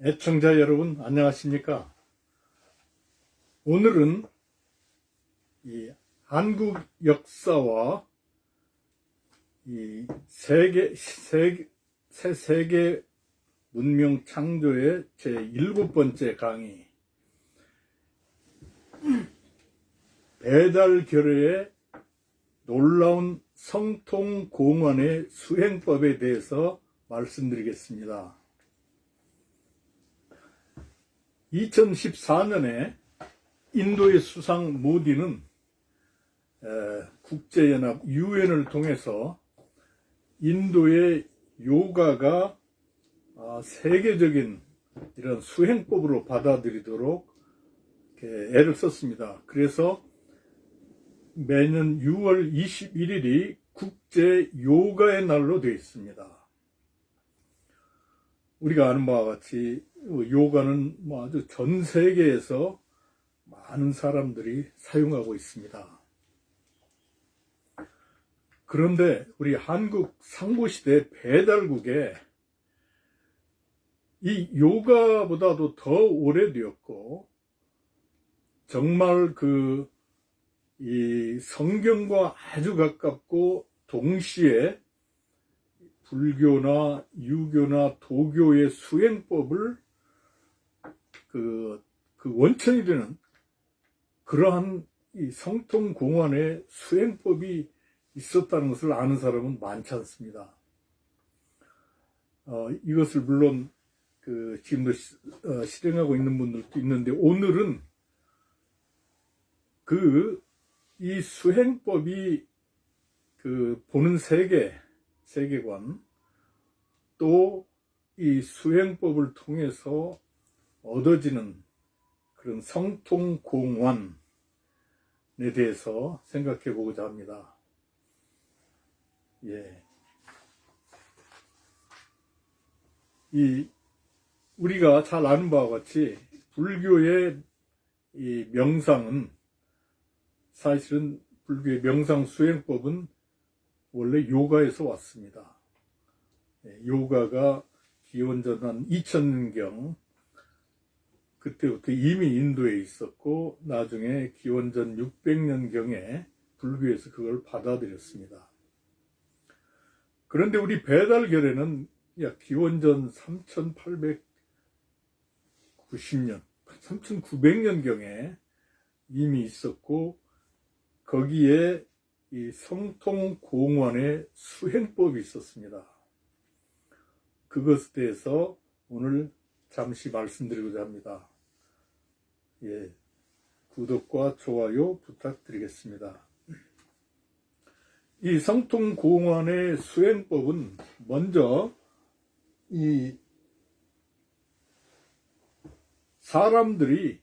애청자 여러분 안녕하십니까? 오늘은 이 한국 역사와 이 세계 문명 창조의 제7번째 강의 배달결의의 놀라운 성통공원의 수행법에 대해서 말씀드리겠습니다. 2014년에 인도의 수상 모디는 국제연합 UN을 통해서 인도의 요가가 세계적인 이런 수행법으로 받아들이도록 애를 썼습니다. 그래서 매년 6월 21일이 국제 요가의 날로 되어 있습니다. 우리가 아는 바와 같이 요가는 아주 전 세계에서 많은 사람들이 사용하고 있습니다. 그런데 우리 한국 상고시대 배달국에 이 요가보다도 더 오래되었고 정말 이 성경과 아주 가깝고 동시에 불교나 유교나 도교의 수행법을 그 원천이 되는 그러한 이 성통공원의 수행법이 있었다는 것을 아는 사람은 많지 않습니다. 이것을 물론 지금도 실행하고 있는 분들도 있는데 오늘은 이 수행법이 보는 세계관 또 이 수행법을 통해서 얻어지는 그런 성통공원에 대해서 생각해 보고자 합니다. 우리가 잘 아는 바와 같이 불교의 이 명상은 사실은 불교의 명상 수행법은 원래 요가에서 왔습니다. 요가가 기원전 한 2000년경 그때부터 이미 인도에 있었고 나중에 기원전 600년경에 불교에서 그걸 받아들였습니다. 그런데 우리 배달결의는 약 기원전 3890년, 3900년경에 이미 있었고 거기에 이 성통공원의 수행법이 있었습니다. 그것에 대해서 오늘 잠시 말씀드리고자 합니다. 구독과 좋아요 부탁드리겠습니다. 이 성통공원의 수행법은 먼저 이 사람들이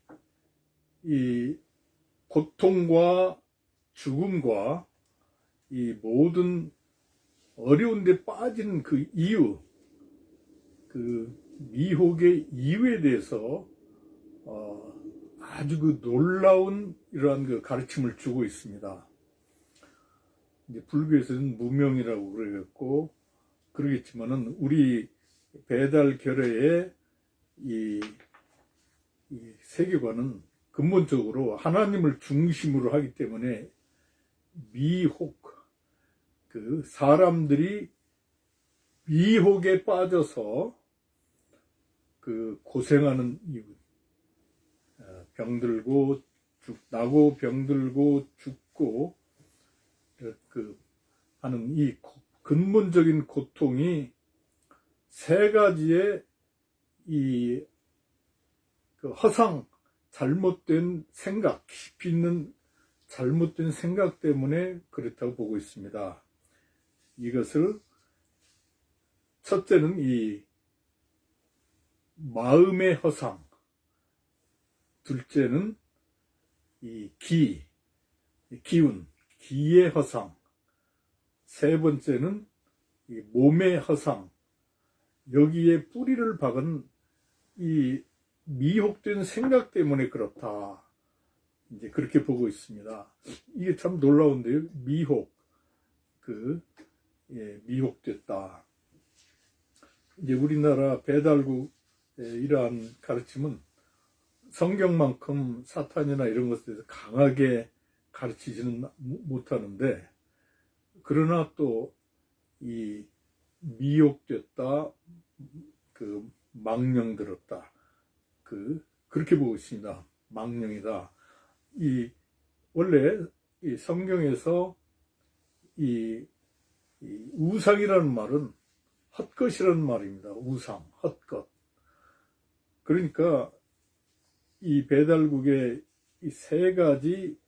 이 고통과 죽음과 이 모든 어려운 데 빠진 이유, 미혹의 이유에 대해서 아주 놀라운 이러한 가르침을 주고 있습니다. 이제 불교에서는 무명이라고 그러겠지만은 우리 배달결의의 이 세계관은 근본적으로 하나님을 중심으로 하기 때문에 미혹, 사람들이 미혹에 빠져서 고생하는 이유, 병들고 나고 병들고 죽고 하는 이 근본적인 고통이 세 가지의 허상, 잘못된 생각, 깊이 있는 잘못된 생각 때문에 그렇다고 보고 있습니다. 이것을 첫째는 이 마음의 허상, 둘째는 이 기운, 기의 허상, 세 번째는 이 몸의 허상, 여기에 뿌리를 박은 이 미혹된 생각 때문에 그렇다. 이제 그렇게 보고 있습니다. 이게 참 놀라운데요. 미혹됐다. 이제 우리나라 배달국 이러한 가르침은 성경만큼 사탄이나 이런 것에 대해서 강하게 가르치지는 못하는데, 그러나 또 이 미혹됐다, 그 망령 들었다, 그렇게 보고 있습니다. 망령이다. 원래 이 성경에서 이 우상이라는 말은 헛것이라는 말입니다. 우상, 헛것. 그러니까 이 배달국의 이 세 가지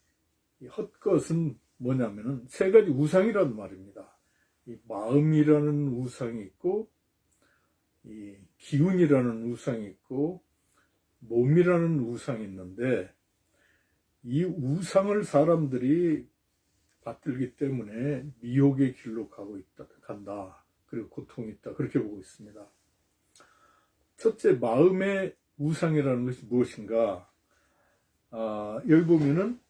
헛것은 뭐냐면은 세 가지 우상이라는 말입니다. 이 마음이라는 우상이 있고, 이 기운이라는 우상이 있고, 몸이라는 우상이 있는데, 이 우상을 사람들이 받들기 때문에 미혹의 길로 간다. 그리고 고통이 있다. 그렇게 보고 있습니다. 첫째, 마음의 우상이라는 것이 무엇인가? 여기 보면은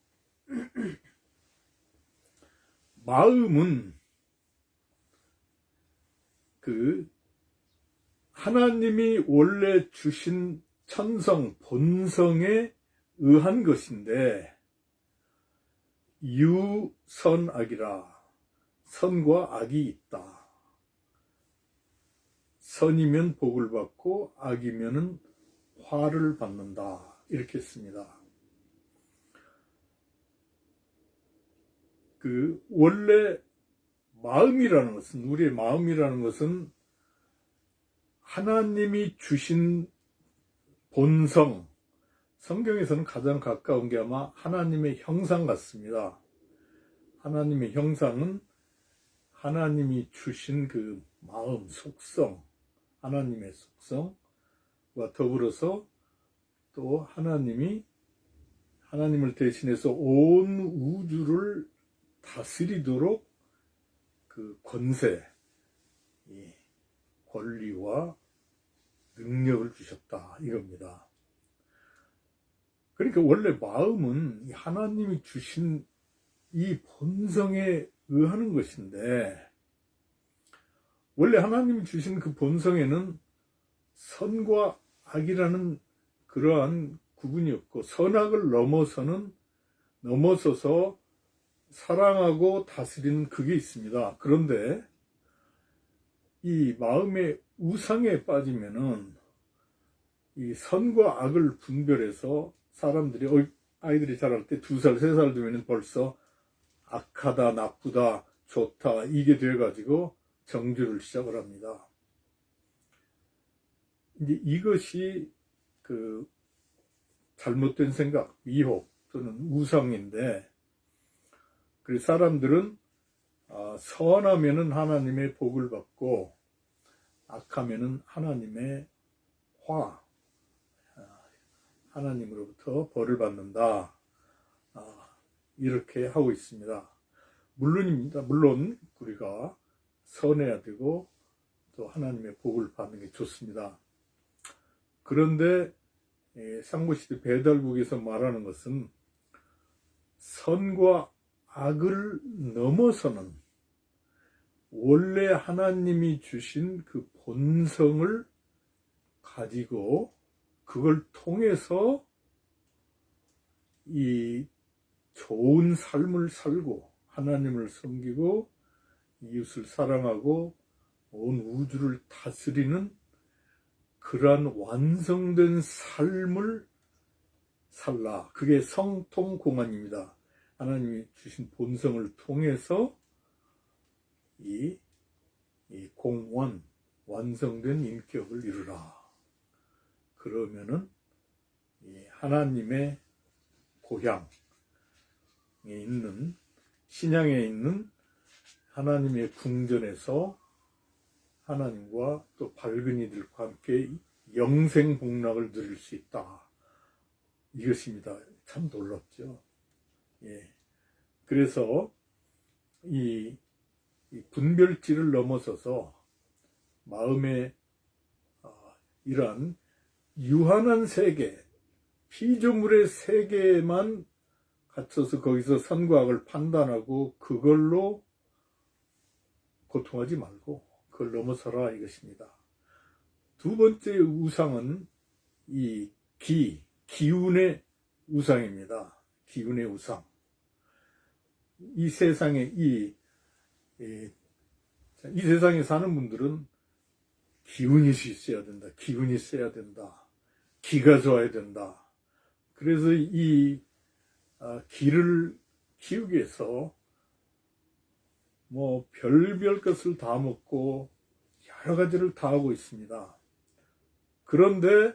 마음은 하나님이 원래 주신 천성, 본성에 의한 것인데, 유선악이라, 선과 악이 있다. 선이면 복을 받고 악이면은 화를 받는다. 이렇게 했습니다. 원래 마음이라는 것은, 우리의 마음이라는 것은 하나님이 주신 본성, 성경에서는 가장 가까운 게 아마 하나님의 형상 같습니다. 하나님의 형상은 하나님이 주신 그 마음, 속성, 하나님의 속성과 더불어서 또 하나님을 대신해서 온 우주를 다스리도록 그 권세, 권리와 능력을 주셨다, 이겁니다. 그러니까 원래 마음은 하나님이 주신 이 본성에 의하는 것인데, 원래 하나님이 주신 그 본성에는 선과 악이라는 그러한 구분이 없고, 선악을 넘어서서 사랑하고 다스리는 그게 있습니다. 그런데 이 마음의 우상에 빠지면은 이 선과 악을 분별해서 아이들이 자랄 때 2살, 3살 되면 벌써 악하다, 나쁘다, 좋다, 이게 돼가지고 정죄를 시작을 합니다. 이제 이것이 잘못된 생각, 미혹 또는 우상인데, 그래서 사람들은 선하면은 하나님의 복을 받고 악하면은 하나님의 하나님으로부터 벌을 받는다. 이렇게 하고 있습니다. 물론 우리가 선해야 되고 또 하나님의 복을 받는 게 좋습니다. 그런데 상고시대 배달국에서 말하는 것은 선과 악을 넘어서는 원래 하나님이 주신 그 본성을 가지고 그걸 통해서 이 좋은 삶을 살고 하나님을 섬기고 이웃을 사랑하고 온 우주를 다스리는 그러한 완성된 삶을 살라. 그게 성통공안입니다. 하나님이 주신 본성을 통해서 이 공원, 완성된 인격을 이루라. 그러면은 이 하나님의 고향에 있는, 신양에 있는 하나님의 궁전에서 하나님과 또 밝은 이들과 함께 영생복락을 누릴 수 있다. 이것입니다. 참 놀랍죠. 그래서 이 분별지를 넘어서서 마음의 이러한 유한한 세계, 피조물의 세계에만 갇혀서 거기서 선과 악을 판단하고 그걸로 고통하지 말고 그걸 넘어서라, 이것입니다. 두 번째 우상은 이 기운의 우상입니다. 기운의 우상. 이 세상에 이 세상에 사는 분들은 기운이 있어야 된다. 기운이 세야 된다. 기가 좋아야 된다. 그래서 이 기를 키우기 위해서 뭐 별별 것을 다 먹고 여러 가지를 다 하고 있습니다. 그런데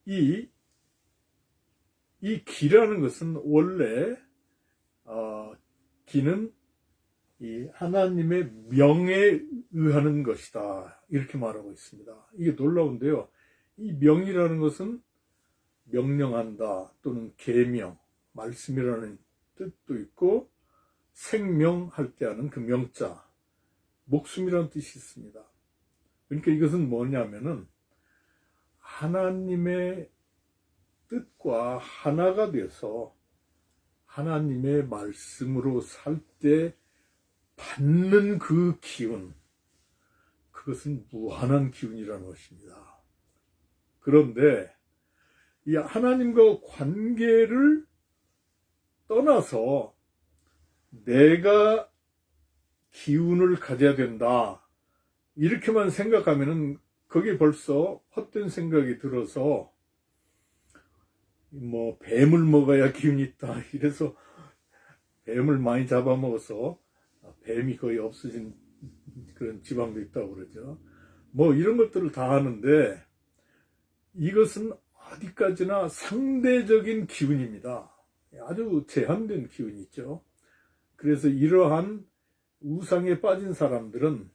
이 기라는 것은 원래 기는 이 하나님의 명에 의하는 것이다. 이렇게 말하고 있습니다. 이게 놀라운데요. 이 명이라는 것은 명령한다 또는 계명, 말씀이라는 뜻도 있고 생명할 때 하는 그 명자, 목숨이라는 뜻이 있습니다. 그러니까 이것은 뭐냐면은 하나님의 뜻과 하나가 돼서 하나님의 말씀으로 살 때 받는 그 기운, 그것은 무한한 기운이라는 것입니다. 그런데 이 하나님과 관계를 떠나서 내가 기운을 가져야 된다, 이렇게만 생각하면은 거기에 벌써 헛된 생각이 들어서 뭐 뱀을 먹어야 기운이 있다, 이래서 뱀을 많이 잡아먹어서 뱀이 거의 없어진 그런 지방도 있다고 그러죠. 뭐 이런 것들을 다 하는데 이것은 어디까지나 상대적인 기운입니다. 아주 제한된 기운이 있죠. 그래서 이러한 우상에 빠진 사람들은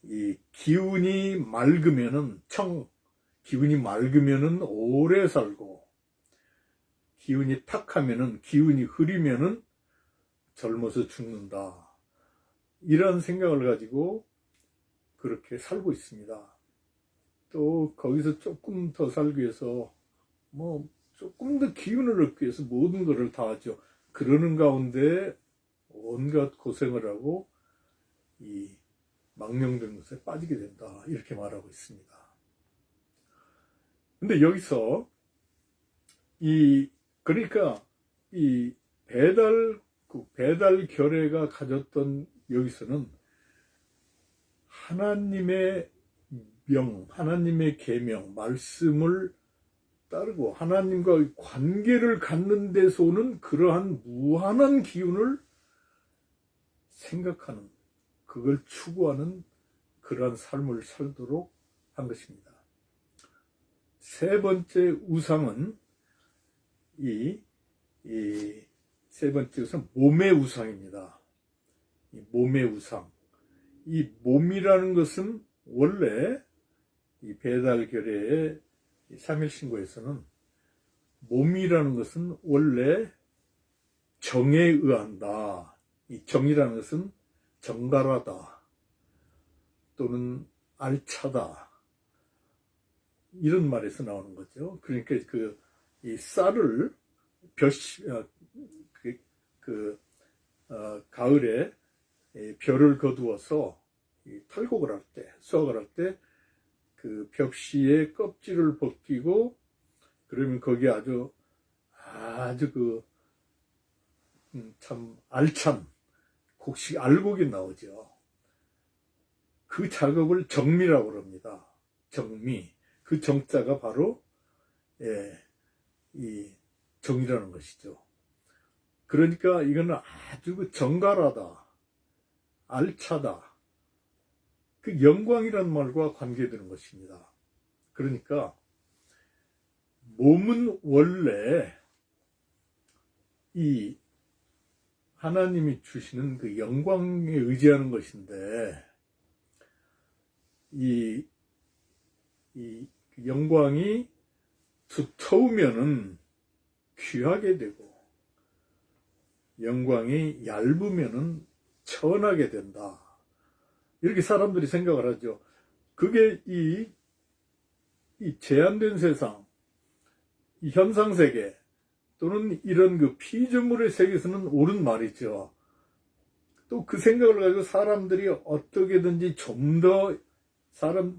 이 기운이 맑으면은 기운이 맑으면은 오래 살고, 기운이 탁하면은, 기운이 흐리면은 젊어서 죽는다, 이런 생각을 가지고 그렇게 살고 있습니다. 또 거기서 조금 더 살기 위해서 뭐 조금 더 기운을 얻기 위해서 모든 것을 다 하죠. 그러는 가운데 온갖 고생을 하고 이 망령된 것에 빠지게 된다, 이렇게 말하고 있습니다. 근데 여기서 그러니까 이 배달 결례가 가졌던 여기서는 하나님의 하나님의 계명, 말씀을 따르고 하나님과 관계를 갖는 데서 오는 그러한 무한한 기운을 생각하는, 그걸 추구하는 그러한 삶을 살도록 한 것입니다. 세 번째 우상은 세 번째 우상, 몸의 우상입니다. 이 몸의 우상. 이 몸이라는 것은 원래 이 배달결례의 3일 신고에서는 몸이라는 것은 원래 정에 의한다. 이 정이라는 것은 정갈하다 또는 알차다, 이런 말에서 나오는 거죠. 그러니까 이 쌀을 가을에 벼를 거두어서 탈곡을 할 때, 수확을 할 때 그 벽시의 껍질을 벗기고, 그러면 거기에 아주 참 알찬 알곡이 나오죠. 그 작업을 정미라고 합니다. 정미. 그 정자가 바로 이 정이라는 것이죠. 그러니까 이거는 아주 정갈하다, 알차다, 그 영광이라는 말과 관계되는 것입니다. 그러니까 몸은 원래 이 하나님이 주시는 그 영광에 의지하는 것인데, 이 영광이 두터우면은 귀하게 되고, 영광이 얇으면은 천하게 된다, 이렇게 사람들이 생각을 하죠. 그게 이 제한된 세상, 이 현상세계 또는 이런 그 피조물의 세계에서는 옳은 말이죠. 또 그 생각을 가지고 사람들이 어떻게든지 좀 더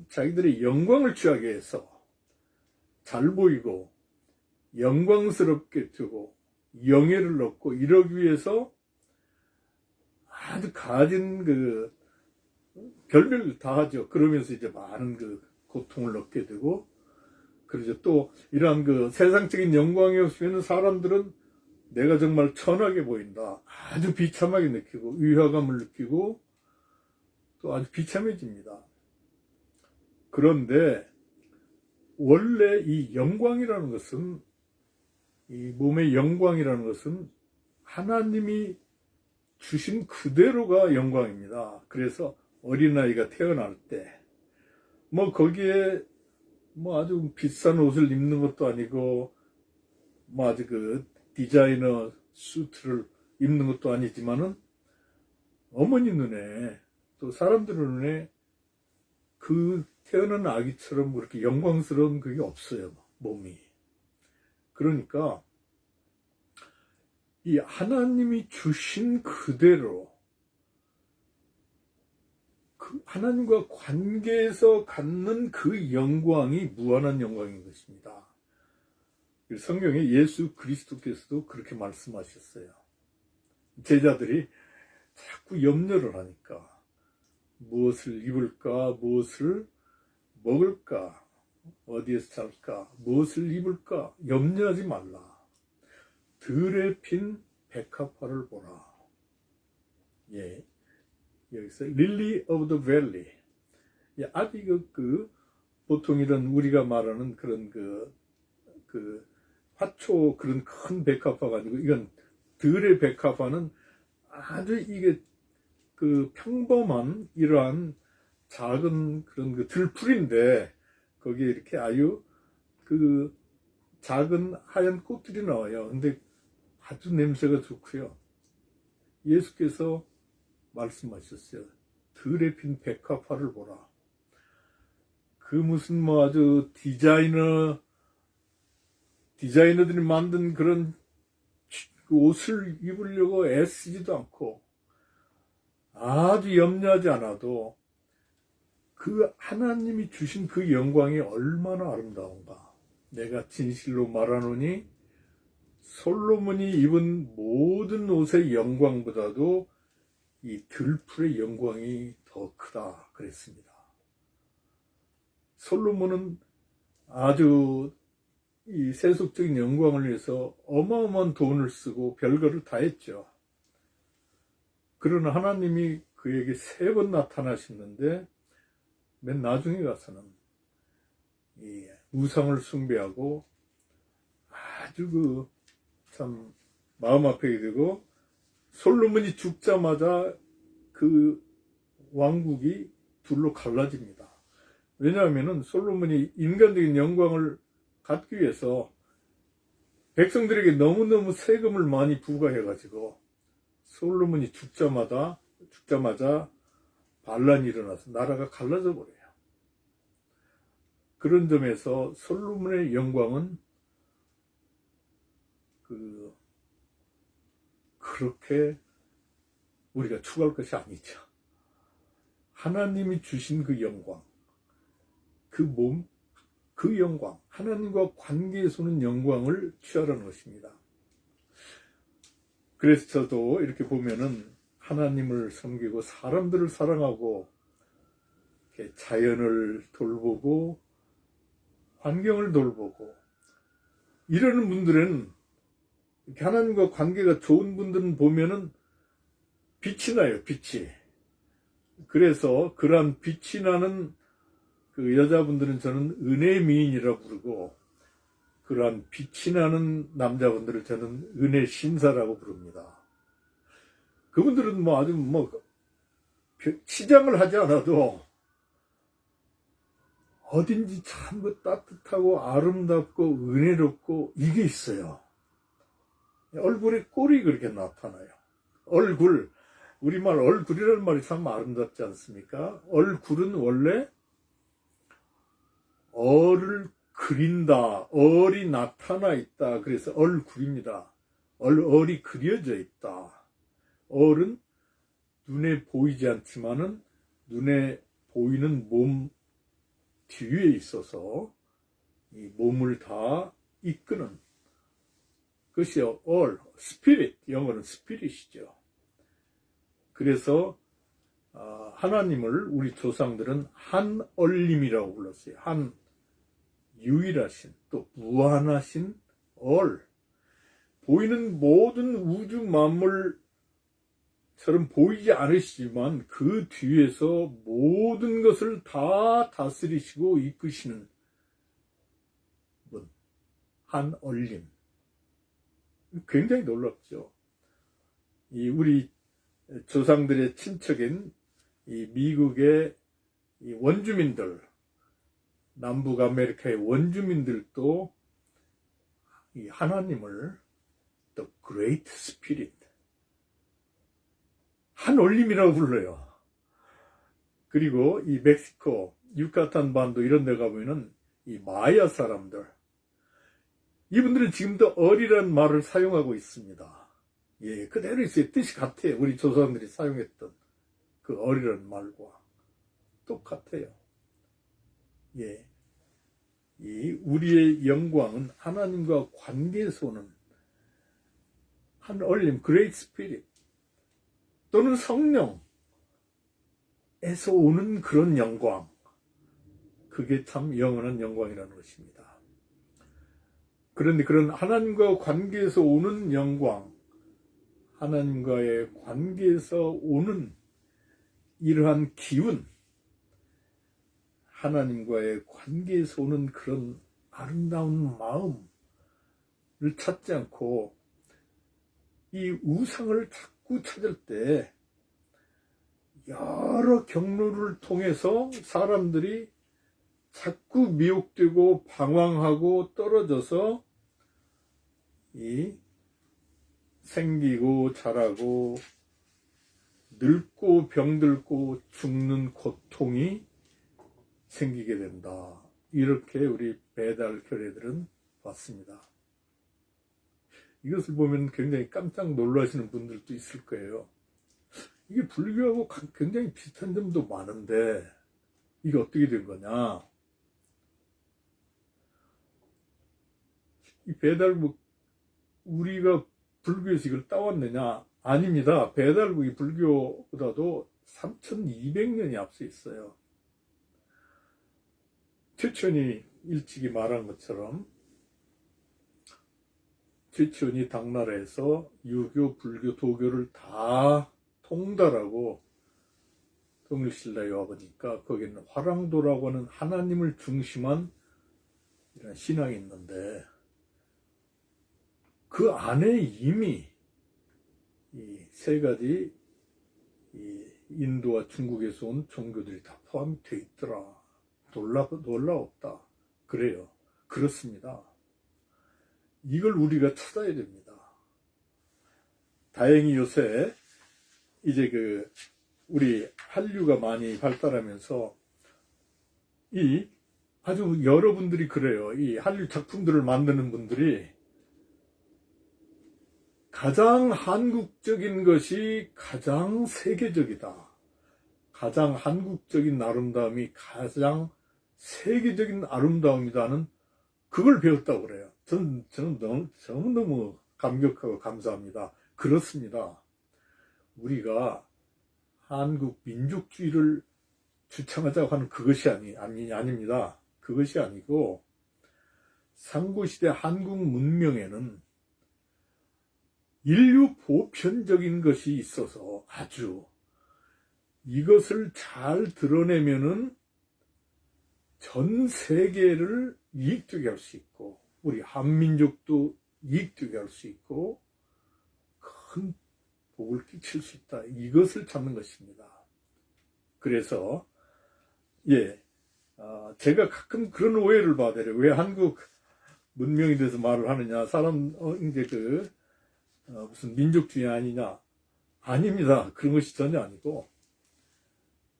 자기들의 영광을 취하게 해서 잘 보이고 영광스럽게 두고 영예를 얻고 이러기 위해서 아주 가진 별별 다 하죠. 그러면서 이제 많은 고통을 얻게 되고, 그러죠. 또 이러한 세상적인 영광이 없으면 사람들은 내가 정말 천하게 보인다. 아주 비참하게 느끼고 위화감을 느끼고 또 아주 비참해집니다. 그런데 원래 이 영광이라는 것은, 이 몸의 영광이라는 것은 하나님이 주신 그대로가 영광입니다. 그래서 어린아이가 태어날 때, 거기에 아주 비싼 옷을 입는 것도 아니고, 아주 디자이너 수트를 입는 것도 아니지만은, 어머니 눈에, 또 사람들 눈에 태어난 아기처럼 그렇게 영광스러운 그게 없어요, 몸이. 그러니까, 이 하나님이 주신 그대로, 하나님과 관계에서 갖는 그 영광이 무한한 영광인 것입니다. 성경에 예수 그리스도께서도 그렇게 말씀하셨어요. 제자들이 자꾸 염려를 하니까 무엇을 입을까, 무엇을 먹을까, 어디에서 잘까, 무엇을 입을까 염려하지 말라. 들에 핀 백합화를 보라. 예. 여기서 릴리 오브 더 밸리. 아주 보통 이런 우리가 말하는 그런 화초 그런 큰 백합화가 아니고, 이건 들의 백합화는 아주 이게 평범한 이러한 작은 그런 들풀인데, 거기에 이렇게 아주 작은 하얀 꽃들이 나와요. 근데 아주 냄새가 좋고요. 예수께서 말씀하셨어요. 들에 핀 백합화를 보라. 무슨 아주 디자이너들이 만든 그런 옷을 입으려고 애쓰지도 않고 아주 염려하지 않아도 하나님이 주신 그 영광이 얼마나 아름다운가. 내가 진실로 말하노니 솔로몬이 입은 모든 옷의 영광보다도 이 들풀의 영광이 더 크다 그랬습니다. 솔로몬은 아주 이 세속적인 영광을 위해서 어마어마한 돈을 쓰고 별거를 다 했죠. 그러나 하나님이 그에게 3번 나타나셨는데 맨 나중에 가서는 이 우상을 숭배하고 아주 참 마음 아프게 되고, 솔로몬이 죽자마자 왕국이 둘로 갈라집니다. 왜냐하면 솔로몬이 인간적인 영광을 갖기 위해서 백성들에게 너무너무 세금을 많이 부과해가지고 솔로몬이 죽자마자 반란이 일어나서 나라가 갈라져 버려요. 그런 점에서 솔로몬의 영광은 그렇게 우리가 추구할 것이 아니죠. 하나님이 주신 그 영광, 그 영광, 하나님과 관계에서 오는 영광을 취하라는 것입니다. 그래서 저도 이렇게 보면은 하나님을 섬기고 사람들을 사랑하고 이렇게 자연을 돌보고 환경을 돌보고 이러는 분들은, 이렇게 하나님과 관계가 좋은 분들은 보면은 빛이 나요, 빛이. 그래서 그러한 빛이 나는 여자분들은 저는 은혜의 미인이라고 부르고, 그러한 빛이 나는 남자분들을 저는 은혜 신사라고 부릅니다. 그분들은 아주 치장을 하지 않아도 어딘지 참 따뜻하고 아름답고 은혜롭고 이게 있어요. 얼굴에 꼴이 그렇게 나타나요. 얼굴, 우리말 얼굴이라는 말이 참 아름답지 않습니까? 얼굴은 원래 얼을 그린다, 얼이 나타나 있다. 그래서 얼굴입니다. 얼이 그려져 있다. 얼은 눈에 보이지 않지만은 눈에 보이는 몸 뒤에 있어서 이 몸을 다 이끄는 그것이 all, spirit, 영어는 spirit이죠. 그래서 하나님을 우리 조상들은 한 얼림이라고 불렀어요. 한 유일하신, 또 무한하신 all. 보이는 모든 우주 만물처럼 보이지 않으시지만 그 뒤에서 모든 것을 다 다스리시고 이끄시는 분, 한 얼림. 굉장히 놀랍죠. 이 우리 조상들의 친척인 이 미국의 이 원주민들, 남북 아메리카의 원주민들도 이 하나님을 The Great Spirit, 한 얼림이라고 불러요. 그리고 이 멕시코, 유카탄 반도 이런 데 가보면은 이 마야 사람들, 이분들은 지금도 얼이라는 말을 사용하고 있습니다. 예, 그대로 있어요. 뜻이 같아요. 우리 조상들이 사용했던 그 얼이라는 말과 똑같아요. 예. 이 우리의 영광은 하나님과 관계에서 오는 한 얼림, Great Spirit, 또는 성령에서 오는 그런 영광. 그게 참 영원한 영광이라는 것입니다. 그런데 그런 하나님과 관계에서 오는 영광, 하나님과의 관계에서 오는 이러한 기운, 하나님과의 관계에서 오는 그런 아름다운 마음을 찾지 않고 이 우상을 자꾸 찾을 때 여러 경로를 통해서 사람들이 자꾸 미혹되고 방황하고 떨어져서 이 생기고 자라고 늙고 병들고 죽는 고통이 생기게 된다. 이렇게 우리 배달 교례들은 봤습니다. 이것을 보면 굉장히 깜짝 놀라시는 분들도 있을 거예요. 이게 불교하고 굉장히 비슷한 점도 많은데 이게 어떻게 된 거냐? 이 배달국, 우리가 불교에서 이걸 따왔느냐? 아닙니다. 배달국이 불교보다도 3200년이 앞서 있어요. 최천이 일찍이 말한 것처럼 최천이 당나라에서 유교, 불교, 도교를 다 통달하고 동일신라에 와보니까 거기는 화랑도라고 하는 하나님을 중심한 이런 신앙이 있는데 그 안에 이미 이 세 가지 이 인도와 중국에서 온 종교들이 다 포함이 되어 있더라. 놀라웠다. 그래요. 그렇습니다. 이걸 우리가 찾아야 됩니다. 다행히 요새 이제 우리 한류가 많이 발달하면서 이 아주 여러분들이 그래요. 이 한류 작품들을 만드는 분들이 가장 한국적인 것이 가장 세계적이다. 가장 한국적인 아름다움이 가장 세계적인 아름다움이다는 그걸 배웠다고 그래요. 저는 너무 감격하고 감사합니다. 그렇습니다. 우리가 한국 민족주의를 주창하자고 하는 그것이 아닙니다. 그것이 아니고 상고시대 한국 문명에는 인류 보편적인 것이 있어서 아주 이것을 잘 드러내면은 전 세계를 이익되게 할 수 있고 우리 한민족도 이익되게 할 수 있고 큰 복을 끼칠 수 있다. 이것을 찾는 것입니다. 그래서 제가 가끔 그런 오해를 받아요. 왜 한국 문명에 대해서 말을 하느냐? 이제 무슨 민족주의 아니냐? 아닙니다. 그런 것이 전혀 아니고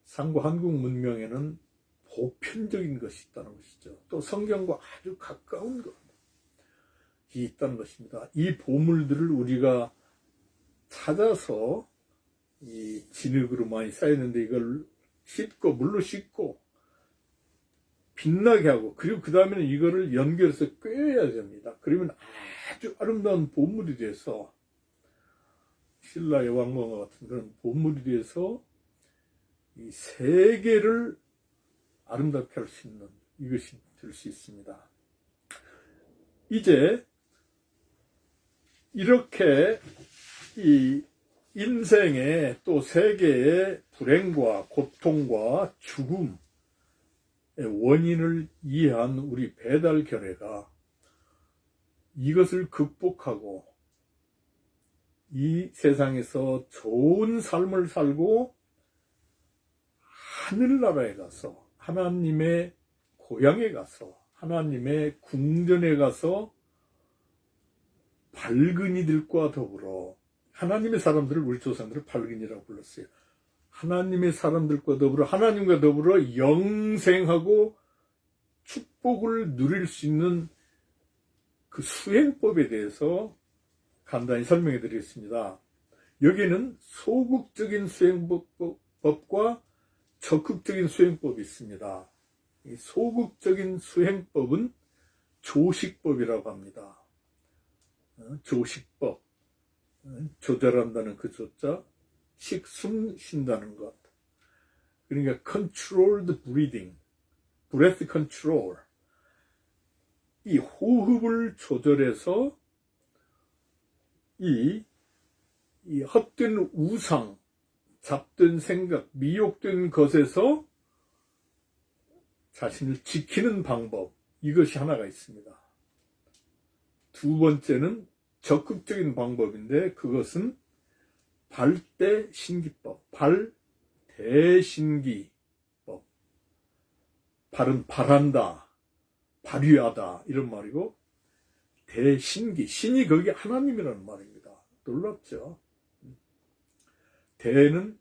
상고 한국 문명에는 보편적인 것이 있다는 것이죠. 또 성경과 아주 가까운 것이 있다는 것입니다. 이 보물들을 우리가 찾아서 이 진흙으로 많이 쌓였는데 이걸 씻고 물로 씻고 빛나게 하고, 그리고 그 다음에는 이거를 연결해서 꿰야 됩니다. 그러면 아주 아름다운 보물이 돼서, 신라의 왕궁과 같은 그런 보물이 돼서 이 세계를 아름답게 할 수 있는 이것이 될 수 있습니다. 이제 이렇게 이 인생의 또 세계의 불행과 고통과 죽음의 원인을 이해한 우리 배달결례가 이것을 극복하고 이 세상에서 좋은 삶을 살고 하늘나라에 가서 하나님의 고향에 가서 하나님의 궁전에 가서 밝은 이들과 더불어, 하나님의 사람들을, 우리 조상들을 밝은이라고 불렀어요. 하나님의 사람들과 더불어, 하나님과 더불어 영생하고 축복을 누릴 수 있는 그 수행법에 대해서 간단히 설명해 드리겠습니다. 여기에는 소극적인 수행법과 적극적인 수행법이 있습니다. 이 소극적인 수행법은 조식법이라고 합니다. 조식법, 조절한다는 그 조자, 숨 쉰다는 것. 그러니까 controlled breathing, breath control. 이 호흡을 조절해서 이 헛된 우상, 잡된 생각, 미혹된 것에서 자신을 지키는 방법, 이것이 하나가 있습니다. 두 번째는 적극적인 방법인데, 그것은 발대신기법, 발대신기법. 발은 발한다, 발휘하다 이런 말이고, 대신기, 신이 거기 하나님이라는 말입니다. 놀랍죠? 대라는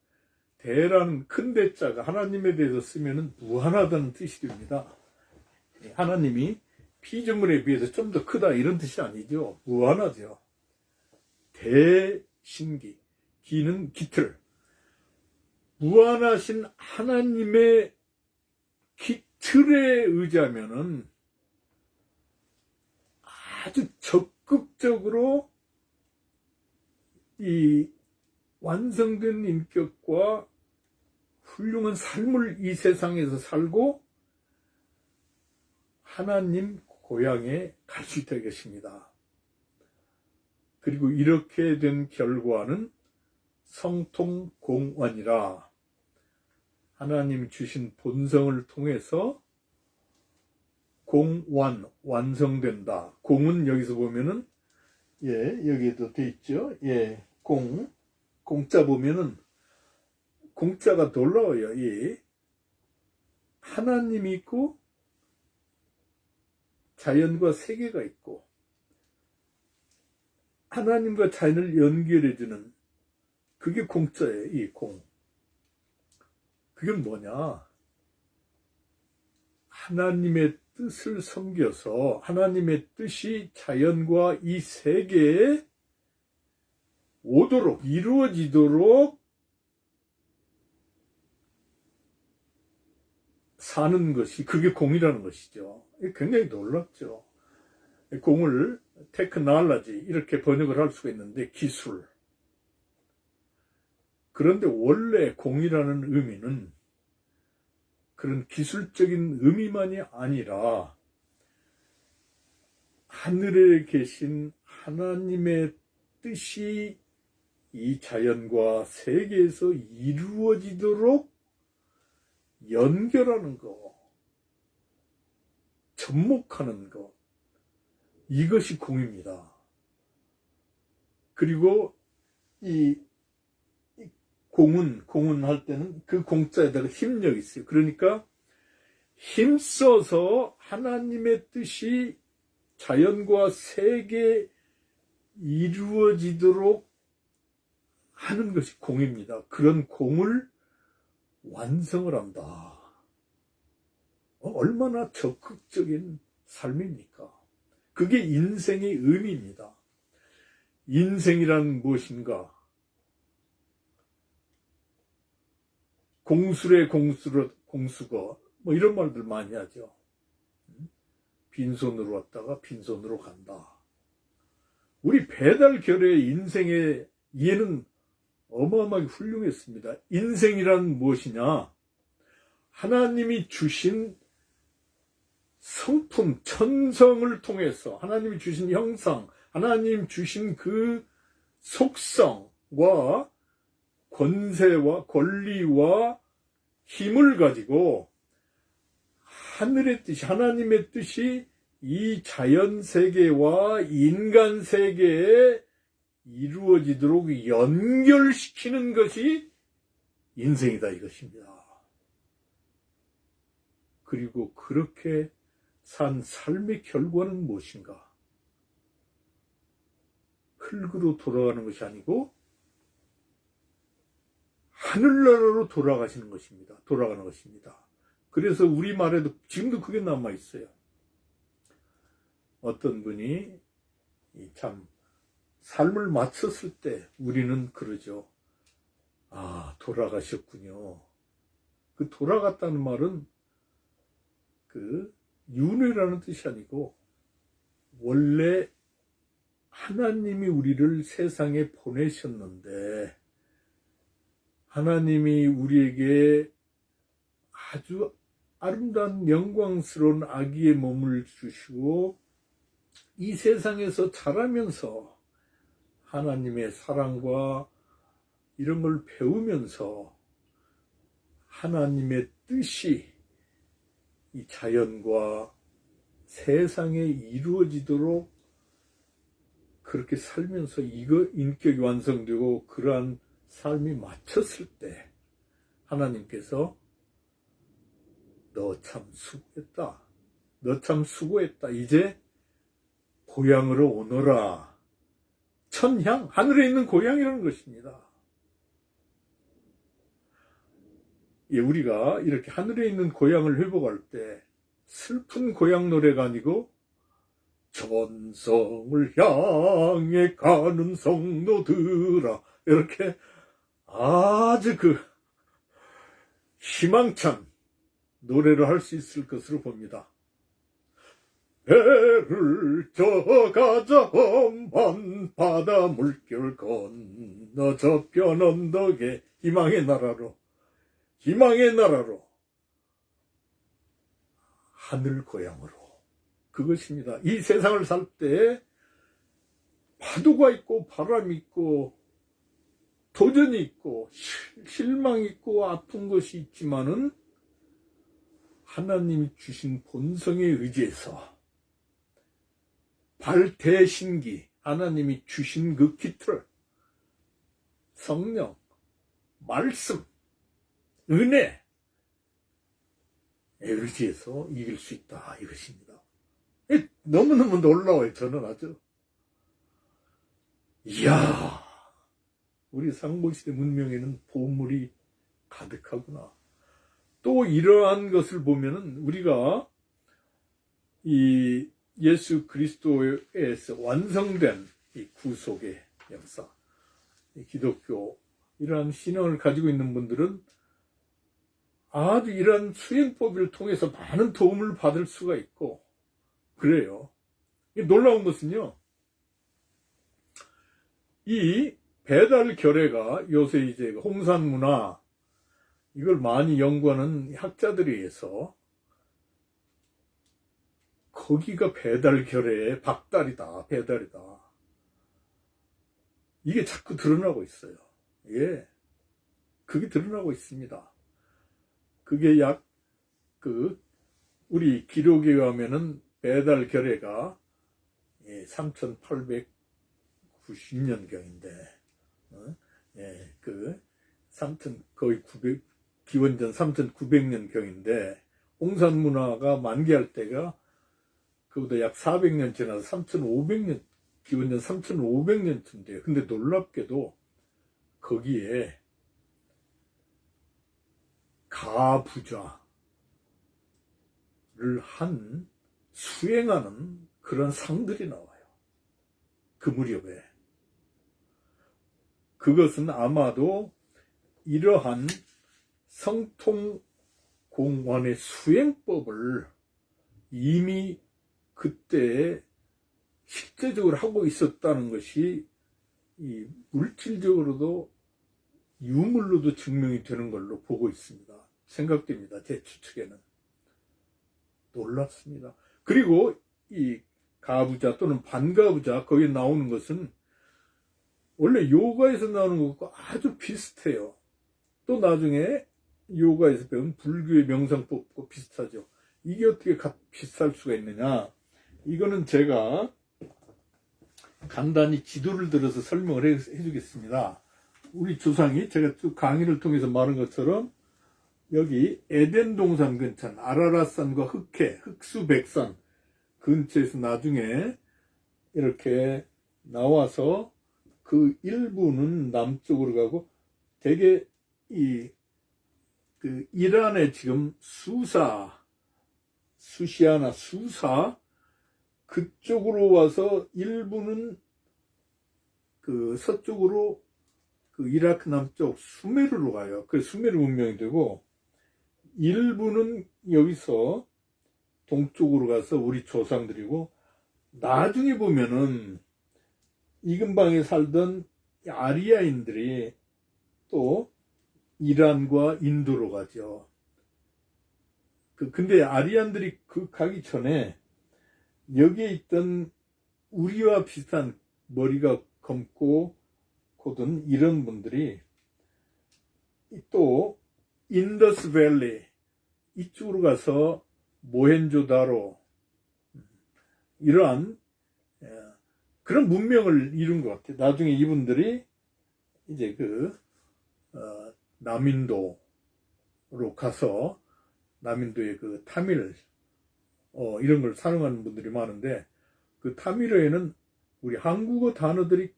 큰 대자가 하나님에 대해서 쓰면은 무한하다는 뜻이 됩니다. 하나님이 피조물에 비해서 좀 더 크다 이런 뜻이 아니죠. 무한하죠. 대신기, 기는 깃틀. 무한하신 하나님의 깃틀에 의지하면은 아주 적극적으로 이 완성된 인격과 훌륭한 삶을 이 세상에서 살고 하나님 고향에 갈 수 있다는 것입니다. 그리고 이렇게 된 결과는 성통공원이라, 하나님 주신 본성을 통해서 공완, 완성된다. 공은 여기서 보면은, 여기에도 돼 있죠. 공자 보면은, 공자가 놀라워요. 하나님이 있고, 자연과 세계가 있고, 하나님과 자연을 연결해주는, 그게 공자예요. 이 공. 그게 뭐냐? 하나님의 뜻을 섬겨서 하나님의 뜻이 자연과 이 세계에 오도록, 이루어지도록 사는 것이, 그게 공이라는 것이죠. 굉장히 놀랍죠. 공을 테크놀로지 이렇게 번역을 할 수가 있는데, 기술. 그런데 원래 공이라는 의미는 그런 기술적인 의미만이 아니라 하늘에 계신 하나님의 뜻이 이 자연과 세계에서 이루어지도록 연결하는 것, 접목하는 것, 이것이 공입니다. 그리고 이 공은 할 때는 그 공자에다가 힘력이 있어요. 그러니까 힘써서 하나님의 뜻이 자연과 세계에 이루어지도록 하는 것이 공입니다. 그런 공을 완성을 한다. 얼마나 적극적인 삶입니까? 그게 인생의 의미입니다. 인생이란 무엇인가? 공수래 공수거 뭐 이런 말들 많이 하죠. 빈손으로 왔다가 빈손으로 간다. 우리 배달결의 인생의 이해는 어마어마하게 훌륭했습니다. 인생이란 무엇이냐? 하나님이 주신 성품, 천성을 통해서 하나님이 주신 형상, 하나님 주신 그 속성과 권세와 권리와 힘을 가지고 하늘의 뜻이, 하나님의 뜻이 이 자연 세계와 인간 세계에 이루어지도록 연결시키는 것이 인생이다 이것입니다. 그리고 그렇게 산 삶의 결과는 무엇인가? 흙으로 돌아가는 것이 아니고 하늘나라로 돌아가는 것입니다. 그래서 우리말에도 지금도 그게 남아있어요. 어떤 분이 참 삶을 마쳤을 때 우리는 그러죠. 아, 돌아가셨군요. 그 돌아갔다는 말은 그 윤회라는 뜻이 아니고 원래 하나님이 우리를 세상에 보내셨는데 하나님이 우리에게 아주 아름다운 영광스러운 아기의 몸을 주시고 이 세상에서 자라면서 하나님의 사랑과 이런 걸 배우면서 하나님의 뜻이 이 자연과 세상에 이루어지도록 그렇게 살면서 이거 인격이 완성되고 그러한 삶이 마쳤을 때 하나님께서 너 참 수고했다. 너 참 수고했다. 이제 고향으로 오너라. 천향, 하늘에 있는 고향이라는 것입니다. 예, 우리가 이렇게 하늘에 있는 고향을 회복할 때 슬픈 고향 노래가 아니고 전성을 향해 가는 성도들아 이렇게 아주 그 희망찬 노래를 할 수 있을 것으로 봅니다. 배를 져가자 험한 바다 물결 건너 저편 언덕에 희망의 나라로 하늘 고향으로 그것입니다. 이 세상을 살 때 파도가 있고 바람이 있고 도전이 있고 실망이 있고 아픈 것이 있지만은 하나님이 주신 본성에 의지해서 발대신기 하나님이 주신 그 깃털 성령 말씀 은혜에 의지해서 이길 수 있다 이것입니다. 너무너무 놀라워요. 저는 아주 이야 우리 상고시대 문명에는 보물이 가득하구나. 또 이러한 것을 보면은 우리가 이 예수 그리스도에서 완성된 이 구속의 역사, 이 기독교 이러한 신앙을 가지고 있는 분들은 아주 이러한 수행법을 통해서 많은 도움을 받을 수가 있고 그래요. 놀라운 것은요. 이 배달 결례가 요새 이제 홍산문화 이걸 많이 연구하는 학자들에 의해서 거기가 배달 결례의 박달이다, 배달이다. 이게 자꾸 드러나고 있어요. 예. 그게 드러나고 있습니다. 그게 우리 기록에 의하면은 배달 결례가 3890년경인데, 거의 기원전 3900년경인데, 홍산문화가 만개할 때가 그보다 약 400년 지나서 3500년, 기원전 3500년쯤 돼요. 근데 놀랍게도 거기에 가부좌를 수행하는 그런 상들이 나와요. 그 무렵에. 그것은 아마도 이러한 성통공원의 수행법을 이미 그때 실제적으로 하고 있었다는 것이 이 물질적으로도 유물로도 증명이 되는 걸로 보고 있습니다. 생각됩니다. 제 추측에는. 놀랍습니다. 그리고 이 가부좌 또는 반가부좌 거기에 나오는 것은 원래 요가에서 나오는 것과 아주 비슷해요. 또 나중에 요가에서 배운 불교의 명상법과 비슷하죠. 이게 어떻게 비슷할 수가 있느냐. 이거는 제가 간단히 지도를 들어서 설명을 해주겠습니다. 우리 조상이 제가 쭉 강의를 통해서 말한 것처럼 여기 에덴 동산 근처 아라랏산과 흑해, 흑수백산 근처에서 나중에 이렇게 나와서 그 일부는 남쪽으로 가고 되게 그 이란의 지금 수시아나 수사 그쪽으로 와서 일부는 그 서쪽으로 그 이라크 남쪽 수메르로 가요. 그 수메르 문명이 되고 일부는 여기서 동쪽으로 가서 우리 조상들이고 나중에 보면은 이 근방에 살던 아리아인들이 또 이란과 인도로 가죠. 근데 아리안들이 가기 전에 여기에 있던 우리와 비슷한 머리가 검고 고든 이런 분들이 또 인더스밸리 이쪽으로 가서 모헨조다로 이러한 그런 문명을 이룬 것 같아요. 나중에 이분들이 이제 남인도로 가서 남인도의 그 타밀 이런 걸 사용하는 분들이 많은데 그 타밀어에는 우리 한국어 단어들이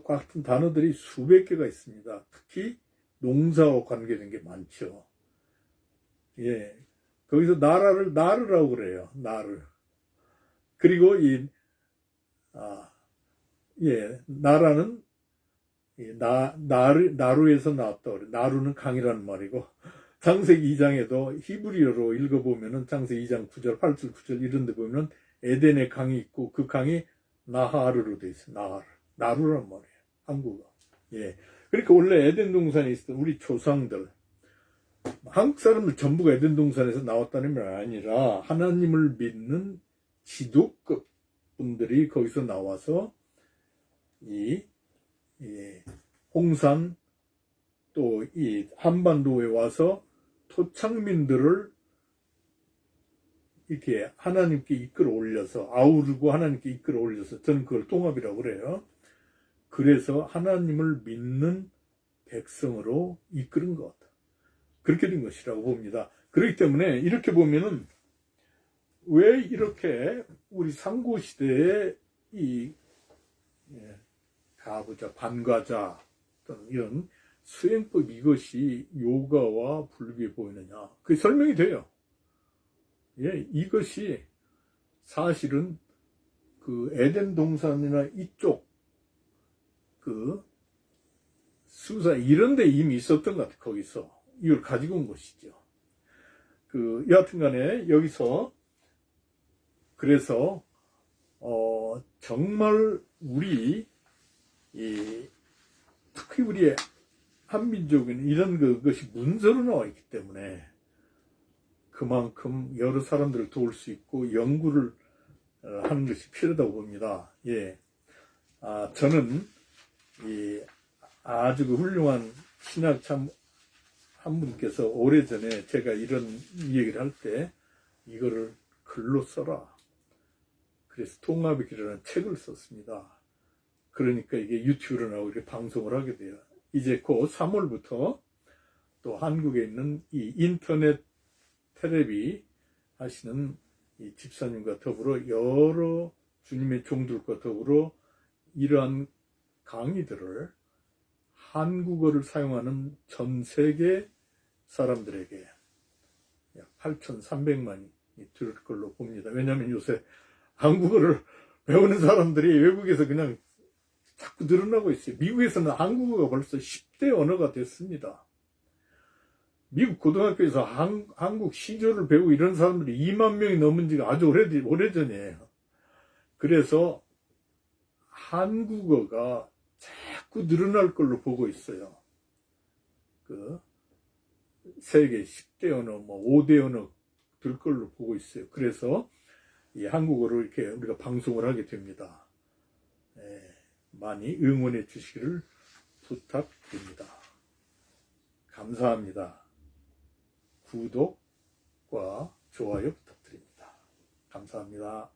같은 단어들이 수백 개가 있습니다. 특히 농사와 관계된 게 많죠. 예. 거기서 나라를 나르라고 그래요. 나르. 그리고 나라는 나루에서 나왔다 그래. 나루는 강이라는 말이고 창세기 2장에도 히브리어로 읽어보면은 창세기 2장 9절, 8절, 9절 이런 데 보면은 에덴의 강이 있고 그 강이 나하르로 돼 있어요. 나하르. 나루란 말이에요. 한국어. 예. 그러니까 원래 에덴 동산에 있었던 우리 조상들, 한국 사람들 전부가 에덴 동산에서 나왔다는 말 아니라 하나님을 믿는 지도급 분들이 거기서 나와서 홍산 또 이 한반도에 와서 토착민들을 이렇게 하나님께 이끌어 올려서 아우르고 하나님께 이끌어 올려서 저는 그걸 통합이라고 그래요. 그래서 하나님을 믿는 백성으로 이끄는 것. 그렇게 된 것이라고 봅니다. 그렇기 때문에 이렇게 보면은 왜 이렇게 우리 상고시대에 가부좌, 반과자 또는 이런 수행법 이것이 요가와 불교에 보이느냐. 그게 설명이 돼요. 예, 이것이 사실은 그 에덴 동산이나 이쪽 수사 이런 데 이미 있었던 것 같아요. 거기서 이걸 가지고 온 것이죠. 여하튼 간에 여기서 그래서 정말 특히 우리의 한민족은 이런 것이 문서로 나와 있기 때문에 그만큼 여러 사람들을 도울 수 있고 연구를 하는 것이 필요하다고 봅니다. 예. 저는 아주 훌륭한 신학참 한 분께서 오래전에 제가 이런 얘기를 할 때 이거를 글로 써라. 그래서 통합의 길이라는 책을 썼습니다. 그러니까 이게 유튜브로 나오고 이렇게 방송을 하게 돼요. 이제 곧 3월부터 또 한국에 있는 이 인터넷 텔레비 하시는 이 집사님과 더불어 여러 주님의 종들과 더불어 이러한 강의들을 한국어를 사용하는 전 세계 사람들에게 약 8,300만이 들을 걸로 봅니다. 왜냐하면 요새 한국어를 배우는 사람들이 외국에서 그냥 자꾸 늘어나고 있어요. 미국에서는 한국어가 벌써 10대 언어가 됐습니다. 미국 고등학교에서 한국 시조를 배우고 이런 사람들이 2만 명이 넘은 지가 아주 오래전이에요. 그래서 한국어가 자꾸 늘어날 걸로 보고 있어요. 그 세계 10대 언어, 뭐 5대 언어 될 걸로 보고 있어요. 그래서 이 한국어로 이렇게 우리가 방송을 하게 됩니다. 많이 응원해 주시기를 부탁드립니다. 감사합니다. 구독과 좋아요 부탁드립니다. 감사합니다.